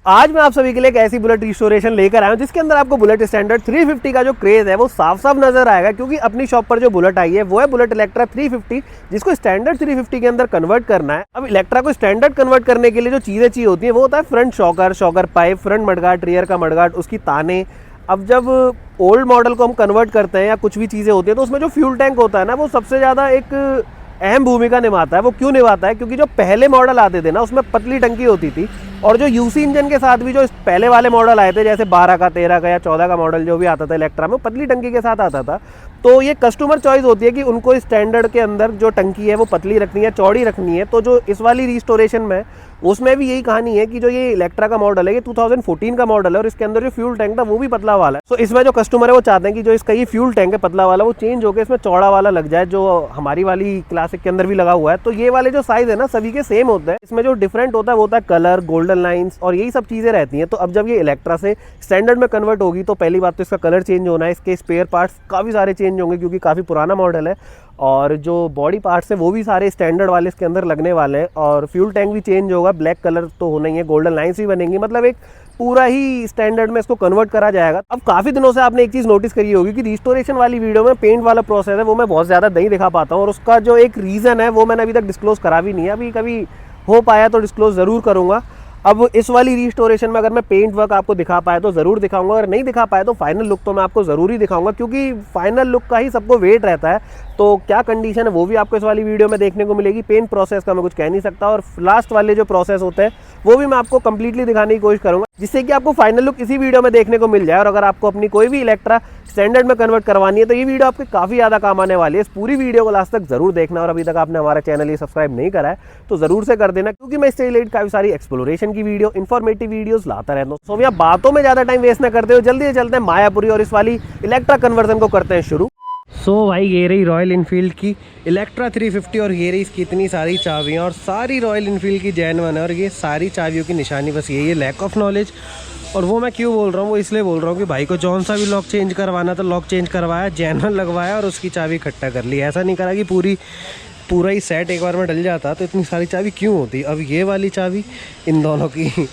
आज मैं आप सभी के लिए एक ऐसी बुलेट रिस्टोरेशन लेकर आया हूं जिसके अंदर आपको बुलेट स्टैंडर्ड 350 का जो क्रेज है वो साफ साफ नजर आएगा, क्योंकि अपनी शॉप पर जो बुलेट आई है वो है बुलेट इलेक्ट्रा 350, जिसको स्टैंडर्ड 350 के अंदर कन्वर्ट करना है। अब इलेक्ट्रा को स्टैंडर्ड कन्वर्ट करने के लिए जो चीजें चाहिए होती है वो होता है front shocker pipe, front mudguard, rear का मडगार्ड, उसकी ताने। अब जब ओल्ड मॉडल को हम कन्वर्ट करते हैं या कुछ भी चीज़ें होती है तो उसमें जो फ्यूल टैंक होता है ना वो सबसे ज़्यादा एक अहम भूमिका निभाता है। वो क्यों निभाता है? क्योंकि जो पहले मॉडल आते थे ना उसमें पतली टंकी होती थी, और जो यूसी इंजन के साथ भी जो पहले वाले मॉडल आए थे जैसे 12 का, 13 का या 14 का मॉडल जो भी आता था इलेक्ट्रा में, पतली टंकी के साथ आता था। तो ये कस्टमर चॉइस होती है कि उनको स्टैंडर्ड के अंदर जो टंकी है वो पतली रखनी है, चौड़ी रखनी है। तो जो इस वाली रिस्टोरेशन में उसमें भी यही कहानी है कि जो ये इलेक्ट्रा का मॉडल है ये 2014 का मॉडल है और इसके अंदर जो फ्यूल टैंक था वो भी पतला वाला है। तो इसमें जो कस्टमर है वो चाहते हैं कि जो इसका ये फ्यूल टैंक है पतला वाला वो चेंज होकर इसमें चौड़ा वाला लग जाए, जो हमारी वाली क्लासिक के अंदर भी लगा हुआ है। तो ये वाले जो साइज है ना सभी के सेम होते हैं, इसमें जो डिफरेंट होता है वो होता है कलर, गोल्डन लाइन्स और यही सब चीज़ें रहती हैं। तो अब जब ये इलेक्ट्रा से स्टैंडर्ड में कन्वर्ट होगी तो पहली बात तो इसका कलर चेंज होना है, इसके स्पेयर पार्ट्स काफ़ी सारे चेंज होंगे क्योंकि काफ़ी पुराना मॉडल है, और जो बॉडी पार्ट्स हैं वो भी सारे स्टैंडर्ड वाले इसके अंदर लगने वाले हैं, और फ्यूल टैंक भी चेंज होगा, ब्लैक कलर तो होना ही है, गोल्डन लाइन्स भी बनेंगी, मतलब एक पूरा ही स्टैंडर्ड में इसको कन्वर्ट करा जाएगा। अब काफ़ी दिनों से आपने एक चीज़ नोटिस करी होगी कि रिस्टोरेशन वाली वीडियो में पेंट वाला प्रोसेस है वो मैं बहुत ज़्यादा नहीं दिखा पाता हूँ, और उसका जो एक रीज़न है वो मैंने अभी तक डिस्क्लोज करा भी नहीं है। अभी कभी हो पाया तो डिस्क्लोज ज़रूर करूँगा। अब इस वाली रिस्टोरेशन में अगर मैं पेंट वर्क आपको दिखा पाया तो ज़रूर दिखाऊंगा, अगर नहीं दिखा पाया तो फाइनल लुक तो मैं आपको ज़रूर ही दिखाऊंगा, क्योंकि फाइनल लुक का ही सबको वेट रहता है। तो क्या कंडीशन है वो भी आपको इस वाली वीडियो में देखने को मिलेगी। पेंट प्रोसेस का मैं कुछ कह नहीं सकता, और लास्ट वाले जो प्रोसेस होते हैं वो भी मैं आपको कंप्लीटली दिखाने की कोशिश करूँगा, जिससे कि आपको फाइनल लुक इसी वीडियो में देखने को मिल जाए। और अगर आपको अपनी कोई भी इलेक्ट्रा स्टैंडर्ड में कन्वर्ट करवानी है तो ये वीडियो आपके काफ़ी ज़्यादा काम आने वाली है। इस पूरी वीडियो को लास्ट तक जरूर देखना, और अभी तक आपने हमारा चैनल ये सब्सक्राइब नहीं करा है तो ज़रूर से कर देना, क्योंकि मैं इससे रिलेटेड काफ़ी सारी एक्सप्लोरेशन की वीडियो, इन्फॉर्मेटिव वीडियोस लाता रहता हूँ। सो भैया बातों में ज़्यादा टाइम वेस्ट ना करते हुए जल्दी से चलते हैं मायापुरी और इस वाली इलेक्ट्रा कन्वर्जन को करते हैं शुरू। सो भाई ये रही रॉयल इनफील्ड की इलेक्ट्रा 350 और ये रही इसकी इतनी सारी चाबियाँ, और सारी रॉयल इनफील्ड की जेन्युइन है, और ये सारी चाबियों की निशानी बस यही है, लैक ऑफ नॉलेज। और वो मैं क्यों बोल रहा हूँ, वो इसलिए बोल रहा हूँ कि भाई को जौन सा भी लॉक चेंज करवाना था लॉक चेंज करवाया, जेन्युइन लगवाया और उसकी चाबी इकट्ठा कर ली। ऐसा नहीं करा कि पूरा ही सेट एक बार में डल जाता। तो इतनी सारी चाबी क्यों होती? अब ये वाली चाबी इन दोनों की,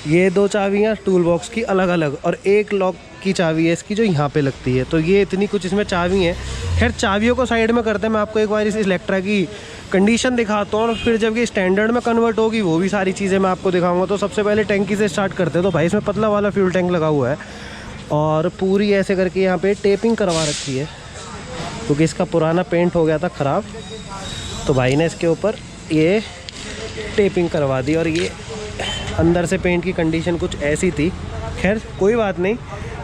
ये दो चाबियाँ टूल बॉक्स की अलग अलग, और एक लॉक की चाबी है इसकी जो यहाँ पे लगती है। तो ये इतनी कुछ इसमें चाबी हैं। खैर चाबियों को साइड में करते हैं, मैं आपको एक बार इस इलेक्ट्रा की कंडीशन दिखाता हूँ, और फिर जब ये स्टैंडर्ड में कन्वर्ट होगी वो भी सारी चीज़ें मैं आपको दिखाऊंगा। तो सबसे पहले टैंकी से स्टार्ट करते हैं। तो भाई इसमें पतला वाला फ्यूल टैंक लगा हुआ है, और पूरी ऐसे करके यहाँ पे टेपिंग करवा रखी है, क्योंकि इसका पुराना पेंट हो गया था ख़राब, तो भाई ने इसके ऊपर ये टेपिंग करवा दी। और ये अंदर से पेंट की कंडीशन कुछ ऐसी थी, खैर कोई बात नहीं।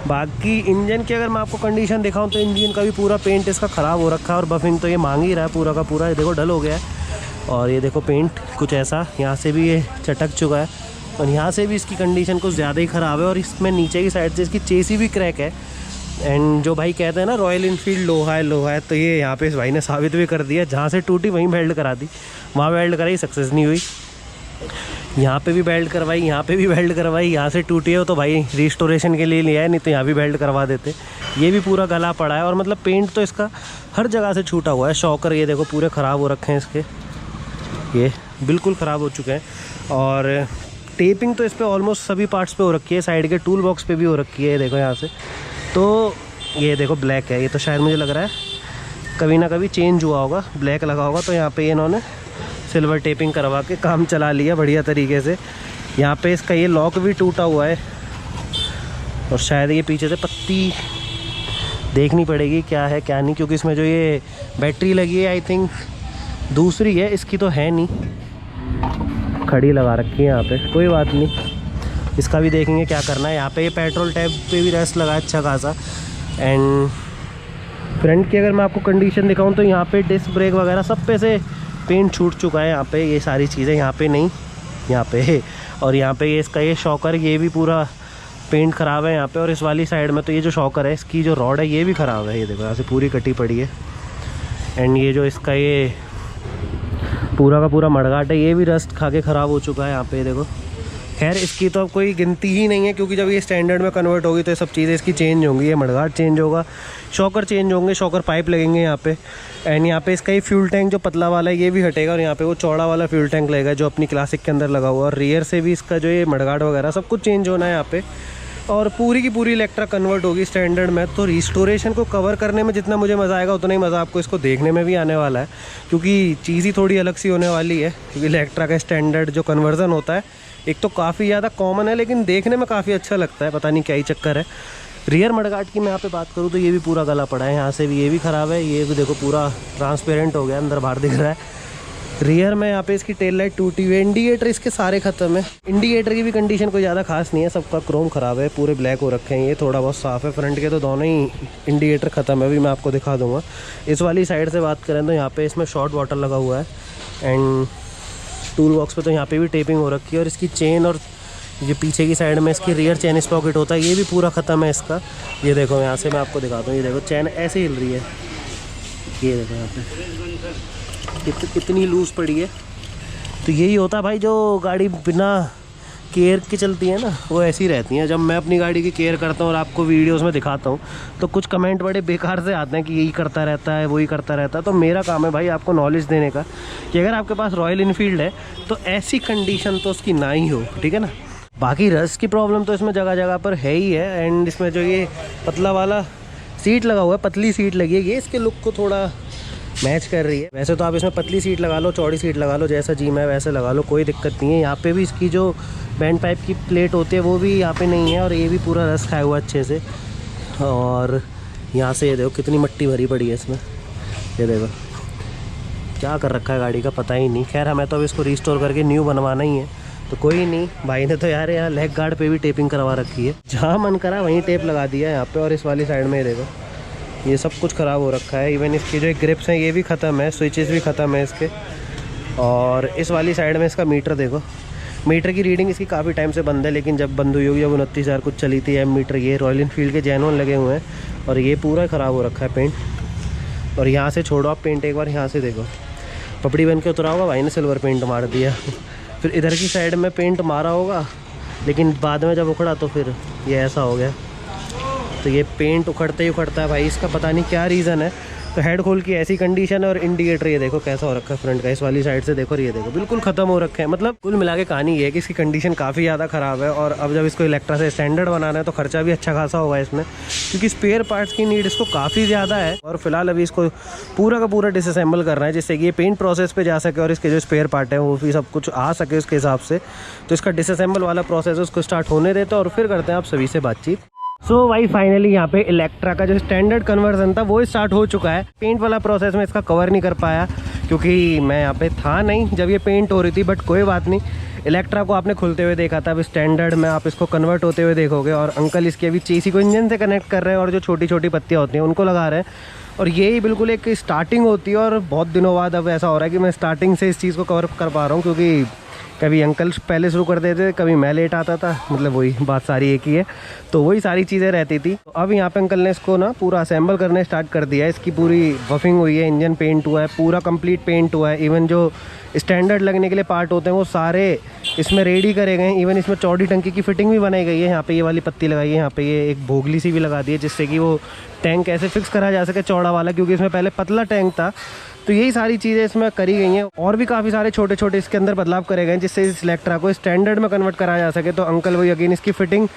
बाकी इंजन की अगर मैं आपको कंडीशन दिखाऊं तो इंजन का भी पूरा पेंट इसका ख़राब हो रखा है, और बफिंग तो ये मांग ही रहा है पूरा का पूरा। ये देखो डल हो गया है, और ये देखो पेंट कुछ ऐसा, यहाँ से भी ये चटक चुका है, और यहाँ से भी इसकी कंडीशन कुछ ज़्यादा ही ख़राब है। और इसमें नीचे की साइड से इसकी चेसी भी क्रैक है। एंड जो भाई कहते हैं ना रॉयल इनफील्ड लोहा है, तो ये यहाँ पे इस भाई ने साबित भी कर दिया। जहाँ से टूटी वहीं वेल्ड करा दी, वहाँ वेल्ड कराई, सक्सेस नहीं हुई। यहाँ पे भी बेल्ट करवाई, यहाँ पे भी बेल्ट करवाई, यहाँ से टूटी हो तो भाई रिस्टोरेशन के लिए लिया है, नहीं तो यहाँ भी बेल्ट करवा देते। ये भी पूरा गला पड़ा है, और मतलब पेंट तो इसका हर जगह से छूटा हुआ है। शॉकर ये देखो पूरे ख़राब हो रखे हैं इसके, ये बिल्कुल ख़राब हो चुके हैं। और टेपिंग तो इस पर ऑलमोस्ट सभी पार्ट्स पे हो रखी है, साइड के टूल बॉक्स पे भी हो रखी है, ये देखो यहाँ से। तो ये देखो ब्लैक है, ये तो शायद मुझे लग रहा है कभी ना कभी चेंज हुआ होगा, ब्लैक लगा होगा। तो यहाँ पे इन्होंने सिल्वर टेपिंग करवा के काम चला लिया बढ़िया तरीके से। यहाँ पे इसका ये लॉक भी टूटा हुआ है, और शायद ये पीछे से पत्ती देखनी पड़ेगी क्या है क्या नहीं, क्योंकि इसमें जो ये बैटरी लगी है आई थिंक दूसरी है, इसकी तो है नहीं, खड़ी लगा रखी है यहाँ पे। कोई बात नहीं, इसका भी देखेंगे क्या करना है। यहाँ पे ये पेट्रोल टैब पे भी रेस्ट लगा अच्छा खासा। एंड फ्रंट की अगर मैं आपको कंडीशन दिखाऊँ तो यहाँ पे डिस्क ब्रेक वगैरह सब पे से पेंट छूट चुका है। यहाँ पे ये सारी चीज़ें यहाँ पे नहीं, यहाँ पे। और यहाँ पे ये इसका ये शॉकर, ये भी पूरा पेंट ख़राब है यहाँ पे। और इस वाली साइड में तो ये जो शॉकर है इसकी जो रॉड है ये भी ख़राब है, ये देखो यहाँ से पूरी कटी पड़ी है। एंड ये जो इसका ये पूरा का पूरा मडगाट है ये भी रस्ट खा के ख़राब हो चुका है यहाँ पे, देखो खैर इसकी तो अब कोई गिनती ही नहीं है, क्योंकि जब ये स्टैंडर्ड में कन्वर्ट होगी तो ये सब चीज़ें इसकी चेंज होंगी। ये मडगार्ड चेंज होगा, शॉकर चेंज होंगे, शॉकर पाइप लगेंगे यहाँ पे। एंड यहाँ पे इसका ये फ्यूल टैंक जो पतला वाला है ये भी हटेगा, और यहाँ पे वो चौड़ा वाला फ्यूल टैंक लगेगा जो अपनी क्लासिक के अंदर लगा हुआ है। और रियर से भी इसका जो ये मडगार्ड वगैरह सब कुछ चेंज होना है यहाँ पे। और पूरी की पूरी इलेक्ट्रा कन्वर्ट होगी स्टैंडर्ड में। तो रिस्टोरेशन को कवर करने में जितना मुझे मज़ा आएगा उतना ही मज़ा आपको इसको देखने में भी आने वाला है, क्योंकि चीज़ ही थोड़ी अलग सी होने वाली है। क्योंकि इलेक्ट्रा का स्टैंडर्ड जो कन्वर्जन होता है एक तो काफ़ी ज़्यादा कॉमन है, लेकिन देखने में काफ़ी अच्छा लगता है, पता नहीं क्या ही चक्कर है। रियर मडगार्ड की मैं यहाँ पे बात करूँ तो ये भी पूरा गला पड़ा है, यहाँ से भी ये भी ख़राब है। ये भी देखो पूरा ट्रांसपेरेंट हो गया, अंदर बाहर दिख रहा है। रियर में यहाँ पे इसकी टेल लाइट टूटी हुई है। इंडिकेटर इसके सारे ख़त्म है। इंडिकेटर की भी कंडीशन कोई ज़्यादा खास नहीं है, सबका क्रोम ख़राब है, पूरे ब्लैक हो रखे हैं। ये थोड़ा बहुत साफ़ है। फ्रंट के तो दोनों ही इंडिकेटर ख़त्म है, अभी मैं आपको दिखा दूँगा। इस वाली साइड से बात करें तो यहाँ पे इसमें शॉर्ट वाटर लगा हुआ है। एंड टूल बॉक्स पे तो यहाँ पे भी टेपिंग हो रखी है। और इसकी चेन और ये पीछे की साइड में इसकी रियर चेन स्पॉकेट होता है, ये भी पूरा ख़त्म है इसका। ये देखो यहाँ से मैं आपको दिखाता हूँ, ये देखो चैन ऐसे हिल रही है, ये देखो यहाँ पे कितनी लूज़ पड़ी है। तो यही होता है भाई, जो गाड़ी बिना केयर की चलती है ना वो ऐसी रहती हैं। जब मैं अपनी गाड़ी की केयर करता हूँ और आपको वीडियोस में दिखाता हूँ तो कुछ कमेंट बड़े बेकार से आते हैं कि यही करता रहता है, वही करता रहता है। तो मेरा काम है भाई आपको नॉलेज देने का कि अगर आपके पास रॉयल इनफील्ड है तो ऐसी कंडीशन तो उसकी ना ही हो, ठीक है ना। बाकी रस्ट की प्रॉब्लम तो इसमें जगह जगह पर है ही है। एंड इसमें जो ये पतला वाला सीट लगा हुआ है, पतली सीट लगी है, ये इसके लुक को थोड़ा मैच कर रही है। वैसे तो आप इसमें पतली सीट लगा लो, चौड़ी सीट लगा लो, जैसा जी में वैसे लगा लो, कोई दिक्कत नहीं है। यहाँ पे भी इसकी जो बैंड पाइप की प्लेट होती है वो भी यहाँ पे नहीं है, और ये भी पूरा रस खाया हुआ अच्छे से। और यहाँ से ये देखो कितनी मिट्टी भरी पड़ी है इसमें, ये देखो क्या कर रखा है गाड़ी का पता ही नहीं। खैर हमें तो अब इसको रिस्टोर करके न्यू बनवाना ही है, तो कोई नहीं। भाई ने तो यार यहाँ लेग गार्ड पे भी टेपिंग करवा रखी है, जहाँ मन करा वहीं टेप लगा दिया है यहाँ पे। और इस वाली साइड में ये देखो ये सब कुछ ख़राब हो रखा है। इवन इसकी जो ग्रिप्स हैं ये भी ख़त्म है, स्विचेस भी ख़त्म है इसके। और इस वाली साइड में इसका मीटर देखो, मीटर की रीडिंग इसकी काफ़ी टाइम से बंद है, लेकिन जब बंद हुई होगी जब 29,000 कुछ चली थी एम मीटर। ये रॉयल इनफील्ड के जेन्युइन लगे हुए हैं, और ये पूरा ख़राब हो रखा है पेंट। और यहाँ से छोड़ो आप पेंट, एक बार यहाँ से देखो पपड़ी बन के उतरा होगा, भाई ने सिल्वर पेंट मार दिया। फिर इधर की साइड में पेंट मारा होगा, लेकिन बाद में जब उखड़ा तो फिर ये ऐसा हो गया। तो ये पेंट उखड़ते ही उखड़ता है भाई, इसका पता नहीं क्या रीज़न है। तो हेड खोल की ऐसी कंडीशन है। और इंडिकेटर ये देखो कैसा हो रखा है फ्रंट का, इस वाली साइड से देखो, ये देखो बिल्कुल ख़त्म हो रखे हैं। मतलब कुल मिला के कहानी ये है कि इसकी कंडीशन काफ़ी ज़्यादा ख़राब है। और अब जब इसको इलेक्ट्रा से स्टैंडर्ड बनाना है तो खर्चा भी अच्छा खासा होगा इसमें, क्योंकि स्पेयर पार्ट्स की नीड इसको काफ़ी ज़्यादा है। और फिलहाल अभी इसको पूरा का पूरा डिसअसेंबल करना है, जिससे कि ये पेंट प्रोसेस पे जा सके और इसके जो स्पेयर पार्ट है वो भी सब कुछ आ सके उसके हिसाब से। तो इसका डिसअसेंबल वाला प्रोसेस उसको स्टार्ट होने देते और फिर करते हैं आप सभी से बातचीत। सो भाई फाइनली यहाँ पे इलेक्ट्रा का जो स्टैंडर्ड कन्वर्जन था वो स्टार्ट हो चुका है। पेंट वाला प्रोसेस में इसका कवर नहीं कर पाया क्योंकि मैं यहाँ पे था नहीं जब ये पेंट हो रही थी, बट कोई बात नहीं। इलेक्ट्रा को आपने खुलते हुए देखा था, अब स्टैंडर्ड में आप इसको कन्वर्ट होते हुए देखोगे। और अंकल इसके अभी चेसी को इंजन से कनेक्ट कर रहे हैं और जो छोटी छोटी पत्तियाँ होती हैं उनको लगा रहे हैं। और यही बिल्कुल एक स्टार्टिंग होती है, और बहुत दिनों बाद अब ऐसा हो रहा है कि मैं स्टार्टिंग से इस चीज़ को कवर कर पा रहा हूँ, क्योंकि कभी अंकल पहले शुरू कर देते थे, कभी मैं लेट आता था, मतलब वही बात सारी एक ही है। तो वही सारी चीज़ें रहती थी। तो अब यहाँ पे अंकल ने इसको ना पूरा असेंबल करने स्टार्ट कर दिया है। इसकी पूरी बफिंग हुई है, इंजन पेंट हुआ है, पूरा कंप्लीट पेंट हुआ है। इवन जो स्टैंडर्ड लगने के लिए पार्ट होते हैं वो सारे इसमें रेडी करे गए हैं। इवन इसमें चौड़ी टंकी की फिटिंग भी बनाई गई है। यहाँ पे ये वाली पत्ती लगाई है, यहाँ पे ये एक भोगली सी भी लगा दी है, जिससे कि वो टैंक ऐसे फिक्स करा जा सके चौड़ा वाला, क्योंकि इसमें पहले पतला टैंक था। तो यही सारी चीज़ें इसमें करी गई हैं। और भी काफ़ी सारे छोटे छोटे इसके अंदर बदलाव करे गए हैं, जिससे इस इलेक्ट्रा को स्टैंडर्ड में कन्वर्ट करा जा सके। तो अंकल वही अगेन इसकी फिटिंग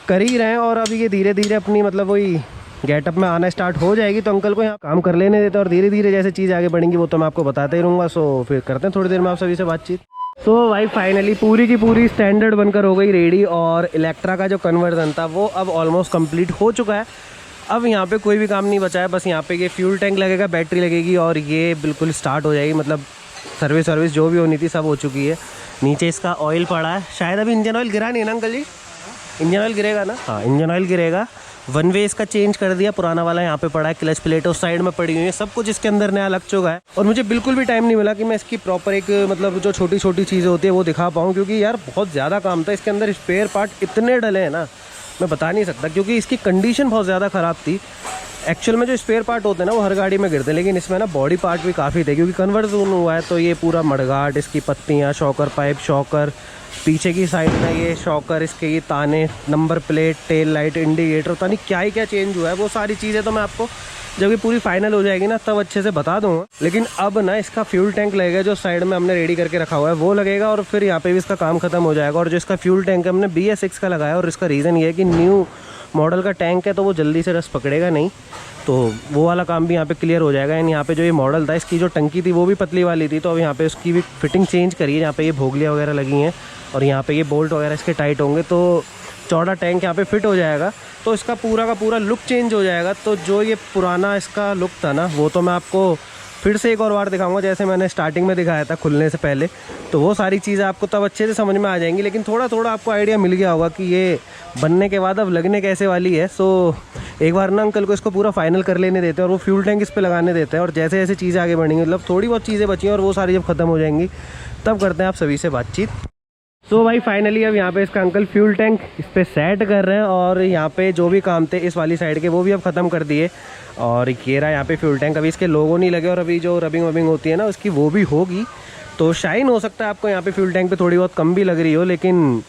कर ही रहे हैं, और अभी ये धीरे धीरे अपनी मतलब वही गेटअप में आना स्टार्ट हो जाएगी। तो अंकल को यहाँ काम कर लेने देते हैं, और धीरे धीरे जैसे चीज़ आगे बढ़ेंगी वो तो मैं आपको बताते ही रहूँगा। सो फिर करते हैं थोड़ी देर में आप सभी से बातचीत। सो भाई फाइनली पूरी की पूरी स्टैंडर्ड बनकर हो गई रेडी, और इलेक्ट्रा का जो कन्वर्जन था वो अब ऑलमोस्ट कंप्लीट हो चुका है। अब यहाँ पे कोई भी काम नहीं बचा है, बस यहाँ पे ये फ्यूल टैंक लगेगा, बैटरी लगेगी, और ये बिल्कुल स्टार्ट हो जाएगी। मतलब सर्विस जो भी होनी थी सब हो चुकी है। नीचे इसका ऑयल पड़ा है, शायद अभी इंजन ऑयल गिरा नहीं ना अंकल जी? इंजन ऑयल गिरेगा ना? हाँ इंजन ऑयल गिरेगा। वन वे इसका चेंज कर दिया, पुराना वाला यहाँ पे पड़ा है। क्लच प्लेट उस साइड में पड़ी हुई है, सब कुछ इसके अंदर नया लग चुका है। और मुझे बिल्कुल भी टाइम नहीं मिला कि मैं इसकी प्रॉपर एक मतलब जो छोटी छोटी चीज़ें होती है वो दिखा पाऊँ, क्योंकि यार बहुत ज़्यादा काम था। इसके अंदर स्पेयर पार्ट इतने डले हैं ना, मैं बता नहीं सकता, क्योंकि इसकी कंडीशन बहुत ज़्यादा ख़राब थी। एक्चुअल में जो स्पेयर पार्ट होते हैं ना वो हर गाड़ी में गिरते हैं, लेकिन इसमें ना बॉडी पार्ट भी काफ़ी थे, क्योंकि कन्वर्जन हुआ है। तो ये पूरा मडगार्ड, इसकी पत्तियाँ, शॉकर पाइप, शॉकर, पीछे की साइड में ये शॉकर, इसके ये ताने, number plate, tail light, indicator, पता नहीं क्या ही क्या चेंज हुआ है। वो सारी चीज़ें तो मैं आपको जब ये पूरी फाइनल हो जाएगी ना तब अच्छे से बता दूंगा। लेकिन अब ना इसका फ्यूल टैंक लगेगा, जो साइड में हमने रेडी करके रखा हुआ है वो लगेगा, और फिर यहाँ पे भी इसका काम खत्म हो जाएगा। और जो इसका फ्यूल टैंक है हमने BS6 का लगाया, और इसका रीज़न ये है कि न्यू मॉडल का टैंक है तो वो जल्दी से रस पकड़ेगा नहीं, तो वो वाला काम भी यहाँ पे क्लियर हो जाएगा। एंड यहाँ पे जो ये मॉडल था इसकी जो टंकी थी वो भी पतली वाली थी, तो अब यहाँ पे उसकी भी फिटिंग चेंज करी है। यहाँ पे ये भोगलियाँ वगैरह लगी हैं और यहाँ पे ये बोल्ट वगैरह इसके टाइट होंगे, तो चौड़ा टैंक यहाँ पे फिट हो जाएगा, तो इसका पूरा का पूरा लुक चेंज हो जाएगा। तो जो ये पुराना इसका लुक था ना वो तो मैं आपको फिर से एक और बार दिखाऊंगा, जैसे मैंने स्टार्टिंग में दिखाया था खुलने से पहले, तो वो सारी चीज़ें आपको तब अच्छे से समझ में आ जाएंगी। लेकिन थोड़ा थोड़ा आपको आइडिया मिल गया होगा कि ये बनने के बाद अब लगने कैसे वाली है। सो एक बार ना अंकल को इसको पूरा फाइनल कर लेने देते हैं और वो फ्यूल टैंक इस पर लगाने देते हैं, और जैसे जैसे चीज़ें आगे बढ़ेंगी, मतलब थोड़ी बहुत चीज़ें बची हैं और वो सारी जब ख़त्म हो जाएंगी तब करते हैं आप सभी से बातचीत। तो भाई फाइनली अब यहाँ पे इसका अंकल फ्यूल टैंक इस पर सेट कर रहे हैं, और यहाँ पे जो भी काम थे इस वाली साइड के वो भी अब ख़त्म कर दिए। और ये रहा यहाँ पे फ्यूल टैंक, अभी इसके लोगो नहीं लगे, और अभी जो रबिंग वबिंग होती है ना उसकी वो भी होगी, तो शाइन हो सकता है आपको यहाँ पे फ्यूल टैंक पे थोड़ी बहुत कम भी लग रही हो, लेकिन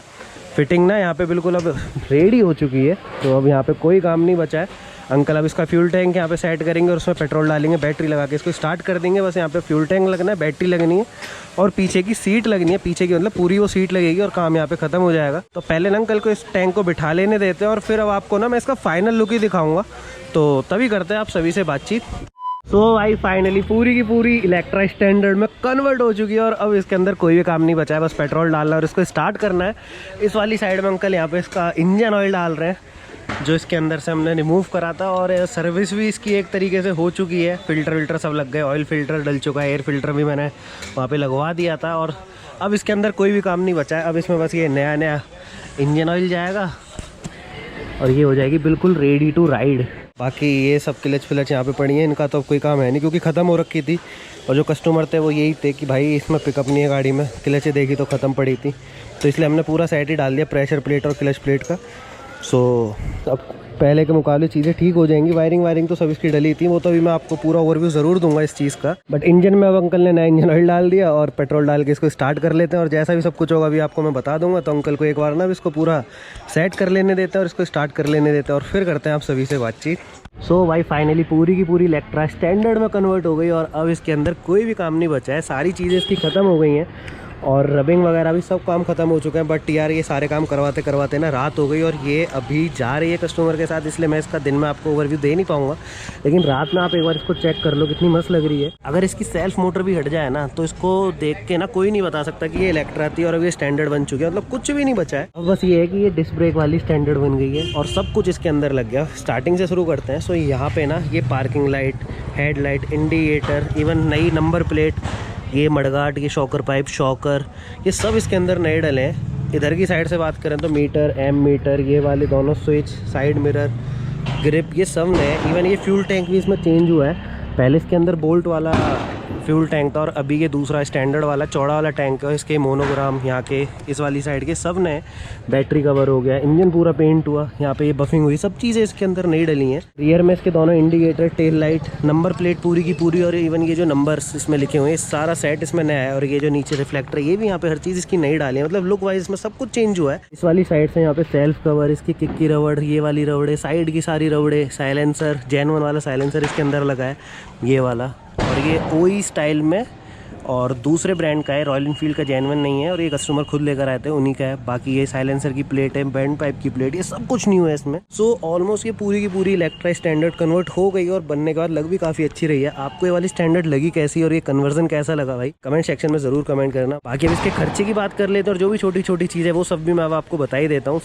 फिटिंग ना यहाँ पे बिल्कुल अब रेडी हो चुकी है। तो अब यहाँ पे कोई काम नहीं बचा है। अंकल अब इसका फ्यूल टैंक यहाँ पे सेट करेंगे और उसमें पेट्रोल डालेंगे, बैटरी लगा के इसको स्टार्ट कर देंगे। बस यहाँ पे फ्यूल टैंक लगना है, बैटरी लगनी है और पीछे की सीट लगनी है, पीछे की मतलब पूरी वो सीट लगेगी और काम यहाँ पे ख़त्म हो जाएगा। तो पहले ना अंकल को इस टैंक को बिठा लेने देते हैं और फिर अब आपको ना मैं इसका फाइनल लुक ही दिखाऊँगा, तो तभी करते हैं आप सभी से बातचीत। तो भाई फाइनली पूरी की पूरी इलेक्ट्रा स्टैंडर्ड में कन्वर्ट हो चुकी है, और अब इसके अंदर कोई भी काम नहीं बचा है, बस पेट्रोल डालना है और इसको स्टार्ट करना है। इस वाली साइड में अंकल यहाँ पे इसका इंजन ऑयल डाल रहे हैं, जो इसके अंदर से हमने रिमूव करा था, और सर्विस भी इसकी एक तरीके से हो चुकी है। फ़िल्टर विल्टर सब लग गए, ऑयल फ़िल्टर डल चुका है, एयर फ़िल्टर भी मैंने वहाँ पे लगवा दिया था, और अब इसके अंदर कोई भी काम नहीं बचा है। अब इसमें बस ये नया नया इंजन ऑयल जाएगा और ये हो जाएगी बिल्कुल रेडी टू राइड। बाकी ये सब क्लच फ्लच यहाँ पे पड़ी है, इनका तो कोई काम है नहीं क्योंकि ख़त्म हो रखी थी, और जो कस्टमर थे वो यही थे कि भाई इसमें पिकअप नहीं है गाड़ी में, क्लच देखी तो ख़त्म पड़ी थी, तो इसलिए हमने पूरा सेट ही डाल दिया प्रेशर प्लेट और क्लच प्लेट का। सो अब पहले के मुकाबले चीज़ें ठीक हो जाएंगी। वायरिंग तो सब इसकी डली थी, वो तो अभी मैं आपको पूरा ओवरव्यू ज़रूर दूंगा इस चीज़ का। बट इंजन में अब अंकल ने नया इंजन ऑयल डाल दिया और पेट्रोल डाल के इसको स्टार्ट कर लेते हैं, और जैसा भी सब कुछ होगा अभी आपको मैं बता दूंगा। तो अंकल को एक बार ना इसको पूरा सेट कर लेने देते हैं और इसको स्टार्ट कर लेने देते हैं, और फिर करते हैं आप सभी से बातचीत। सो भाई फाइनली पूरी की पूरी इलेक्ट्रा स्टैंडर्ड में कन्वर्ट हो गई, और अब इसके अंदर कोई भी काम नहीं बचा है, सारी चीज़ें इसकी ख़त्म हो गई हैं, और रबिंग वगैरह भी सब काम ख़त्म हो चुके हैं। बट यार ये सारे काम करवाते करवाते ना रात हो गई, और ये अभी जा रही है कस्टमर के साथ, इसलिए मैं इसका दिन में आपको ओवरव्यू दे नहीं पाऊंगा। लेकिन रात में आप एक बार इसको चेक कर लो, कितनी मस्त लग रही है। अगर इसकी सेल्फ मोटर भी हट जाए ना तो इसको देख के ना कोई नहीं बता सकता कि ये इलेक्ट्रा थी और अब ये स्टैंडर्ड बन चुकी है, मतलब कुछ भी नहीं बचा है। अब बस ये है कि ये डिस्क ब्रेक वाली स्टैंडर्ड बन गई है और सब कुछ इसके अंदर लग गया। स्टार्टिंग से शुरू करते हैं। सो यहाँ पे ना ये parking light, headlight, indicator, even नई नंबर प्लेट, ये मडगार्ड, ये शॉकर पाइप, शॉकर, ये सब इसके अंदर नए डले हैं। इधर की साइड से बात करें तो मीटर, एम मीटर, ये वाले दोनों स्विच, साइड मिरर, ग्रिप, ये सब नए। इवन ये फ्यूल टैंक भी इसमें चेंज हुआ है। पहले इसके अंदर बोल्ट वाला फ्यूल टैंक था और अभी ये दूसरा स्टैंडर्ड वाला चौड़ा वाला टैंक है। इसके मोनोग्राम यहाँ के इस वाली साइड के सब नए। बैटरी कवर हो गया, इंजन पूरा पेंट हुआ, यहाँ पे ये बफिंग हुई, सब चीज़ें इसके अंदर नई डली हैं। रियर में इसके दोनों indicator, tail light, number plate पूरी की पूरी, और इवन ये जो नंबर्स इसमें लिखे हुए हैं सारा सेट इसमें नया है। और ये जो नीचे रिफ्लेक्टर ये भी यहाँ पे हर चीज़ इसकी नई डाली है, मतलब लुक वाइज इसमें सब कुछ चेंज हुआ है। इस वाली साइड से यहाँ पे सेल्फ कवर, इसकी किक की रबड़, ये वाली रबड़े, साइड की सारी रबड़े, साइलेंसर, जेनवन वाला साइलेंसर इसके अंदर लगा है ये वाला, और ये ओई स्टाइल में और दूसरे ब्रांड का है, रॉयल एनफील्ड का जेनवन नहीं है, और ये कस्टमर खुद लेकर आए थे उन्हीं का है। बाकी ये साइलेंसर की प्लेट है, बैंड पाइप की प्लेट, ये सब कुछ न्यू है इसमें। सो ऑलमोस्ट ये पूरी की पूरी इलेक्ट्रा स्टैंडर्ड कन्वर्ट हो गई और बनने के बाद लग भी काफ़ी अच्छी रही है। आपको ये वाली स्टैंडर्ड लगी कैसी और ये कन्वर्जन कैसा लगा भाई कमेंट सेक्शन में ज़रूर कमेंट करना। बाकी अब इसके खर्चे की बात कर लेते हैं और जो भी छोटी छोटी चीज़ है वो सब भी मैं अब आपको बता ही देता हूँ।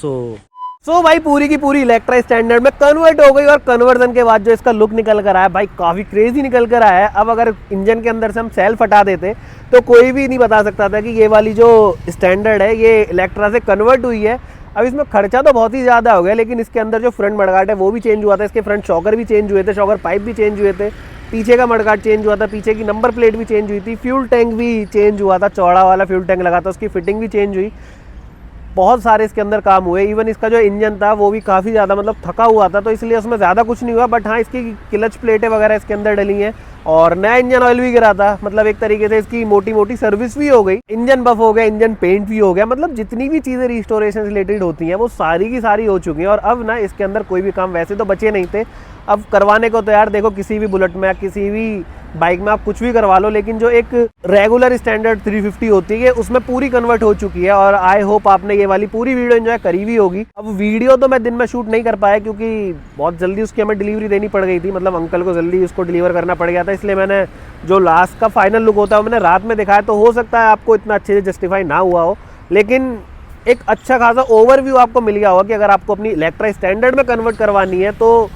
सो भाई पूरी की पूरी इलेक्ट्रा स्टैंडर्ड में कन्वर्ट हो गई, और कन्वर्जन के बाद जो इसका लुक निकल कर आया भाई काफ़ी क्रेजी निकल कर आया है। अब अगर इंजन के अंदर से हम सेल्फ हटा देते तो कोई भी नहीं बता सकता था कि ये वाली जो स्टैंडर्ड है ये इलेक्ट्रा से कन्वर्ट हुई है। अब इसमें खर्चा तो बहुत ही ज़्यादा हो गया, लेकिन इसके अंदर जो फ्रंट मडगार्ड है वो भी चेंज हुआ था, इसके फ्रंट शॉकर भी चेंज हुए थे, शॉकर पाइप भी चेंज हुए थे, पीछे का मडगार्ड चेंज हुआ था, पीछे की नंबर प्लेट भी चेंज हुई थी, फ्यूल टैंक भी चेंज हुआ था, चौड़ा वाला फ्यूल टैंक लगा था उसकी फिटिंग भी चेंज हुई। बहुत सारे इसके अंदर काम हुए। इवन इसका जो इंजन था वो भी काफ़ी ज़्यादा मतलब थका हुआ था, तो इसलिए उसमें ज़्यादा कुछ नहीं हुआ। बट हाँ, इसकी क्लच प्लेटें वगैरह इसके अंदर डली हैं और नया इंजन ऑयल भी गिरा था। मतलब एक तरीके से इसकी मोटी मोटी सर्विस भी हो गई, इंजन बफ हो गया, इंजन पेंट भी हो गया। मतलब जितनी भी चीज़ें रिस्टोरेशन रिलेटेड होती हैं वो सारी की सारी हो चुकी हैं। और अब ना इसके अंदर कोई भी काम वैसे तो बचे नहीं थे, अब करवाने को तो यार देखो किसी भी बुलेट में या किसी भी बाइक में आप कुछ भी करवा लो, लेकिन जो एक रेगुलर स्टैंडर्ड 350 होती है उसमें पूरी कन्वर्ट हो चुकी है। और आई होप आपने ये वाली पूरी वीडियो एंजॉय करी हुई होगी। अब वीडियो तो मैं दिन में शूट नहीं कर पाया क्योंकि बहुत जल्दी उसकी हमें डिलीवरी देनी पड़ गई थी, मतलब अंकल को जल्दी उसको डिलीवर करना पड़ गया था, इसलिए मैंने जो लास्ट का फाइनल लुक होता है वो मैंने रात में दिखाया। तो हो सकता है आपको इतना अच्छे से जस्टिफाई ना हुआ हो, लेकिन एक अच्छा खासा ओवरव्यू आपको मिल गया होगा कि अगर आपको अपनी इलेक्ट्रा स्टैंडर्ड में कन्वर्ट करवानी है तो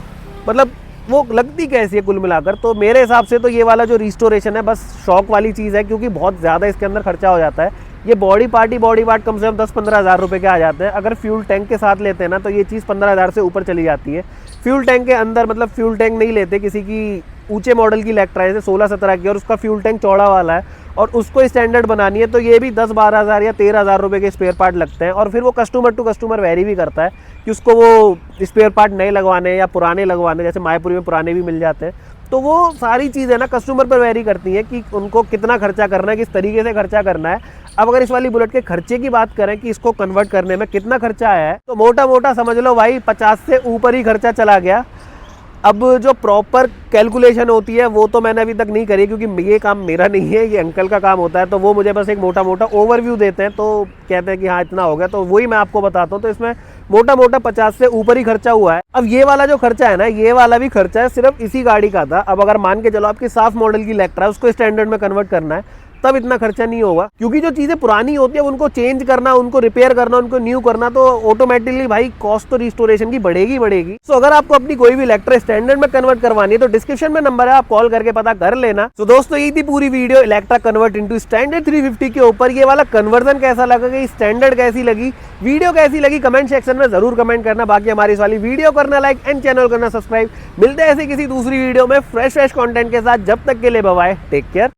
मतलब वो लगती कैसी है कुल मिलाकर। तो मेरे हिसाब से तो ये वाला जो रिस्टोरेशन है बस शौक वाली चीज़ है, क्योंकि बहुत ज़्यादा इसके अंदर खर्चा हो जाता है। ये बॉडी पार्ट कम से कम 10-15 हज़ार रुपये के आ जाते हैं। अगर फ्यूल टैंक के साथ लेते हैं ना तो ये चीज़ 15 हज़ार से ऊपर चली जाती है। फ्यूल टैंक के अंदर मतलब फ्यूल टैंक नहीं लेते किसी की ऊंचे मॉडल की इलेक्ट्रा जैसे 16-17 की और उसका फ्यूल टैंक चौड़ा वाला है और उसको स्टैंडर्ड बनानी है तो ये भी 10-12 हज़ार या 13 हज़ार रुपये के स्पेयर पार्ट लगते हैं। और फिर वो कस्टमर टू कस्टमर वेरी भी करता है कि उसको वो स्पेयर पार्ट नए लगवाने या पुराने लगवाने, जैसे मायापुरी में पुराने भी मिल जाते हैं। तो वो सारी चीज़ें ना कस्टमर पर वेरी करती हैं कि उनको कितना खर्चा करना है, किस तरीके से खर्चा करना है। अब अगर इस वाली बुलेट के खर्चे की बात करें कि इसको कन्वर्ट करने में कितना खर्चा आया है, तो मोटा मोटा समझ लो भाई 50 से ऊपर ही खर्चा चला गया। अब जो प्रॉपर कैलकुलेशन होती है वो तो मैंने अभी तक नहीं करी, क्योंकि ये काम मेरा नहीं है, ये अंकल का काम होता है। तो वो मुझे बस एक मोटा मोटा ओवरव्यू देते हैं, तो कहते हैं कि हाँ इतना हो गया, तो वही मैं आपको बताता हूँ। तो इसमें मोटा मोटा 50 से ऊपर ही खर्चा हुआ है। अब ये वाला जो खर्चा है ना, ये वाला भी खर्चा है सिर्फ इसी गाड़ी का था। अब अगर मान के चलो आपकी साफ मॉडल की इलेक्ट्रा उसको स्टैंडर्ड में कन्वर्ट करना है तब इतना खर्चा नहीं होगा, क्योंकि जो चीज़ें पुरानी होती है उनको चेंज करना, उनको रिपेयर करना, उनको न्यू करना, तो ऑटोमेटिकली भाई कॉस्ट तो रिस्टोरेशन की बढ़ेगी। सो अगर आपको अपनी कोई भी इलेक्ट्रा स्टैंडर्ड में कन्वर्ट करवानी है तो डिस्क्रिप्शन में नंबर है, आप कॉल करके पता कर लेना। तो दोस्तों यही थी पूरी video Electra convert into standard 350 के ऊपर। ये वाला कन्वर्जन कैसा लगा, कि स्टैंडर्ड कैसी लगी, वीडियो कैसी लगी, कमेंट सेक्शन में जरूर कमेंट करना। बाकी हमारी इस वाली वीडियो करना लाइक एंड चैनल करना सब्सक्राइब। मिलते हैं ऐसी किसी दूसरी वीडियो में फ्रेश कंटेंट के साथ। जब तक के लिए बाय बाय, टेक केयर।